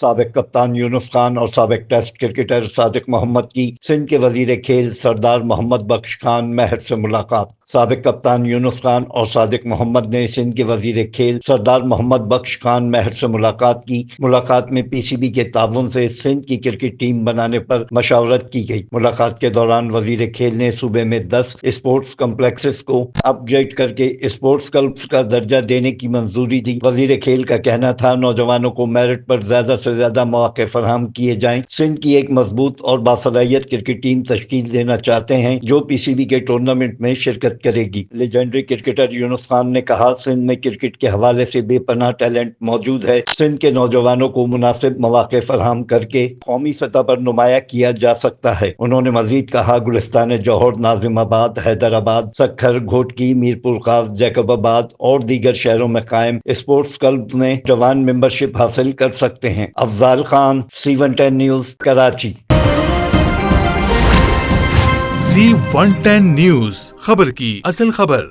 سابق کپتان یونس خان اور سابق ٹیسٹ کرکٹر صادق محمد کی سندھ کے وزیر کھیل سردار محمد بخش خان مہر سے ملاقات۔ سابق کپتان یونس خان اور صادق محمد نے سندھ کے وزیر کھیل سردار محمد بخش خان مہر سے ملاقات کی۔ ملاقات میں پی سی بی کے تعاون سے سندھ کی کرکٹ ٹیم بنانے پر مشاورت کی گئی۔ ملاقات کے دوران وزیر کھیل نے صوبے میں 10 اسپورٹس کمپلیکسز کو اپ گریڈ کر کے اسپورٹس کلبز کا درجہ دینے کی منظوری دی۔ وزیر کھیل کا کہنا تھا، نوجوانوں کو میرٹ پر زیادہ سے زیادہ مواقع فراہم کیے جائیں۔ سندھ کی ایک مضبوط اور باصلاحیت کرکٹ ٹیم تشکیل دینا چاہتے ہیں جو پی سی بی کے ٹورنامنٹ میں شرکت کرے گی۔ لیجنڈری کرکٹر یونس خان نے کہا، سندھ میں کرکٹ کے حوالے سے بے پناہ ٹیلنٹ موجود ہے۔ سندھ کے نوجوانوں کو مناسب مواقع فراہم کر کے قومی سطح پر نمایاں کیا جا سکتا ہے۔ انہوں نے مزید کہا، گلستان جوہر، ناظم آباد، حیدرآباد، سکھر، گھوٹکی، میرپور خاص، جیکب آباد اور دیگر شہروں میں قائم اسپورٹس کلب میں جوان ممبرشپ حاصل کر سکتے ہیں۔ Afzal Khan, C110 news, Karachi. C110 news, خبر کی اصل خبر۔